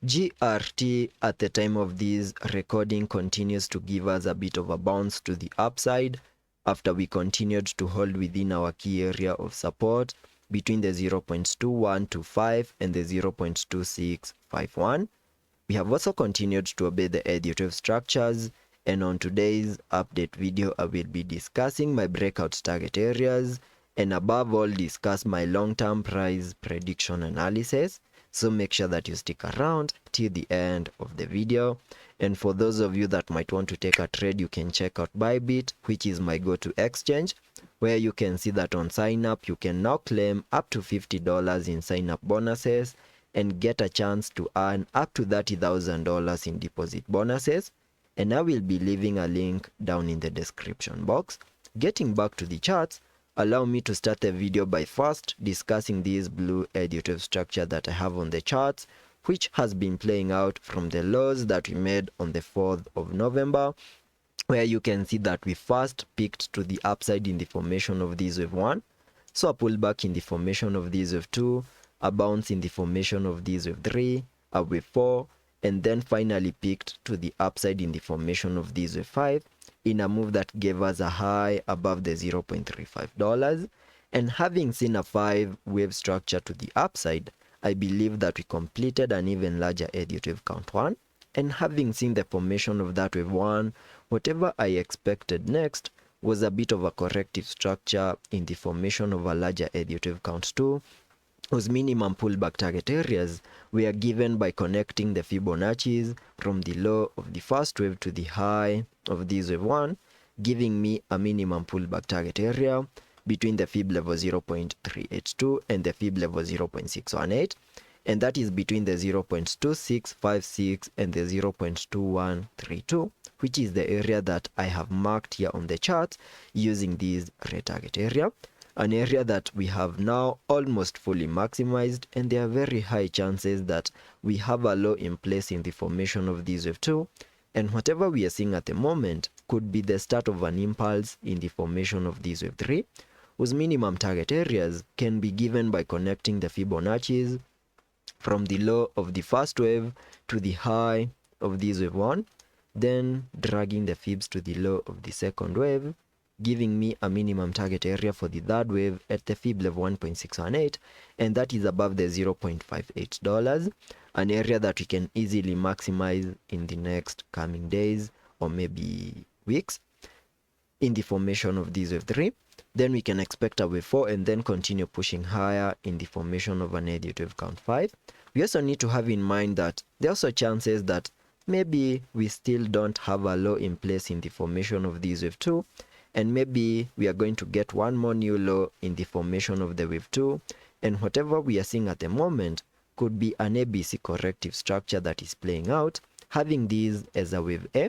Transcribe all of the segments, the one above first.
GRT at the time of this recording continues to give us a bit of a bounce to the upside after we continued to hold within our key area of support between the 0.2125 and the 0.2651. We have also continued to obey the additive structures, and on today's update video I will be discussing my breakout target areas and above all discuss my long-term price prediction analysis. So make sure that you stick around till the end of the video. And for those of you that might want to take a trade, you can check out Bybit, which is my go-to exchange, where you can see that on sign up you can now claim up to $50 in sign up bonuses and get a chance to earn up to $30,000 in deposit bonuses. And I will be leaving a link down in the description box. Getting back to the charts, allow me to start the video by first discussing this blue additive structure that I have on the charts, which has been playing out from the lows that we made on the 4th of November, where you can see that we first peaked to the upside in the formation of this wave 1, so a pullback in the formation of this wave 2, a bounce in the formation of this wave 3, a wave 4, and then finally peaked to the upside in the formation of this wave 5 in a move that gave us a high above the $0.35. And having seen a 5-wave structure to the upside, I believe that we completed an even larger additive count 1, and having seen the formation of that wave 1, whatever I expected next was a bit of a corrective structure in the formation of a larger additive count 2, whose minimum pullback target areas were given by connecting the Fibonacci's from the low of the first wave to the high of this wave 1, giving me a minimum pullback target area between the Fib level 0.382 and the Fib level 0.618, and that is between the 0.2656 and the 0.2132, which is the area that I have marked here on the chart using this red target area. An area that we have now almost fully maximized, and there are very high chances that we have a low in place in the formation of this wave 2, and whatever we are seeing at the moment could be the start of an impulse in the formation of this wave 3, whose minimum target areas can be given by connecting the Fibonacci's from the low of the first wave to the high of this wave 1, then dragging the fibs to the low of the second wave, giving me a minimum target area for the third wave at the Fib level 1.618, and that is above the $0.58, an area that we can easily maximize in the next coming days or maybe weeks in the formation of this wave 3. Then we can expect a wave 4 and then continue pushing higher in the formation of an additive count 5. We also need to have in mind that there are also chances that maybe we still don't have a low in place in the formation of this wave 2, and maybe we are going to get one more new low in the formation of the wave 2, and whatever we are seeing at the moment could be an ABC corrective structure that is playing out, having this as a wave A,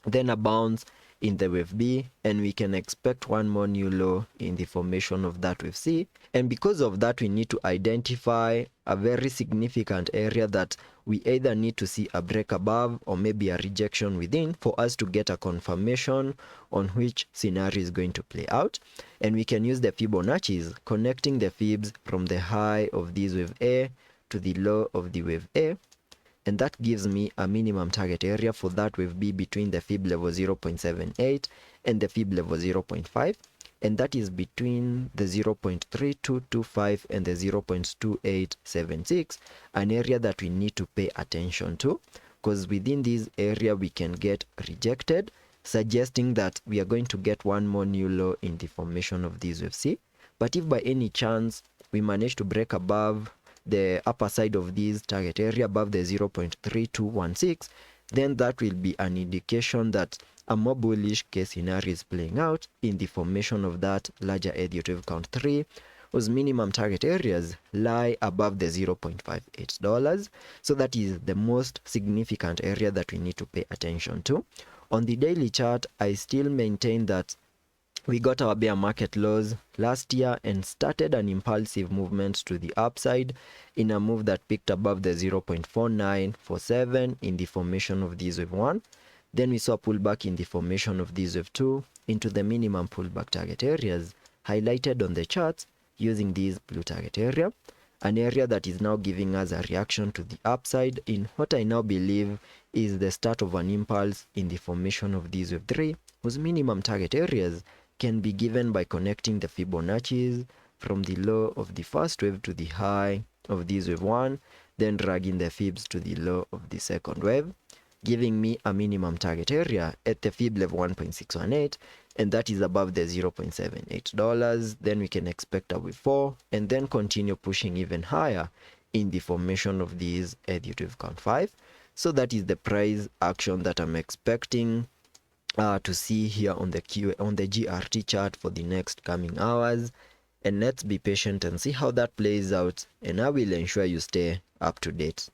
then a bounce in the wave B, and we can expect one more new low in the formation of that wave C. And because of that, we need to identify a very significant area that we either need to see a break above or maybe a rejection within for us to get a confirmation on which scenario is going to play out. And we can use the Fibonacci's, connecting the fibs from the high of this wave A to the low of the wave A, and that gives me a minimum target area for that wave B between the Fib level 0.78 and the Fib level 0.5, and that is between the 0.3225 and the 0.2876, an area that we need to pay attention to, because within this area we can get rejected, suggesting that we are going to get one more new low in the formation of this wave C. But if by any chance we manage to break above the upper side of this target area above the 0.3216, then that will be an indication that a more bullish case scenario is playing out in the formation of that larger additive count 3, whose minimum target areas lie above the $0.58. So that is the most significant area that we need to pay attention to. On the daily chart, I still maintain that we got our bear market lows last year and started an impulsive movement to the upside in a move that peaked above the 0.4947 in the formation of this wave 1. Then we saw a pullback in the formation of this wave 2 into the minimum pullback target areas highlighted on the charts using this blue target area. an area that is now giving us a reaction to the upside in what I now believe is the start of an impulse in the formation of these wave 3, whose minimum target areas can be given by connecting the Fibonacci's from the low of the first wave to the high of this wave 1, then dragging the fibs to the low of the second wave, giving me a minimum target area at the fib level 1.618, and that is above the $0.78. Then we can expect a wave 4 and then continue pushing even higher in the formation of these Elliott wave count 5. So that is the price action that I'm expecting to see here on the GRT chart for the next coming hours. And let's be patient and see how that plays out, and I will ensure you stay up to date.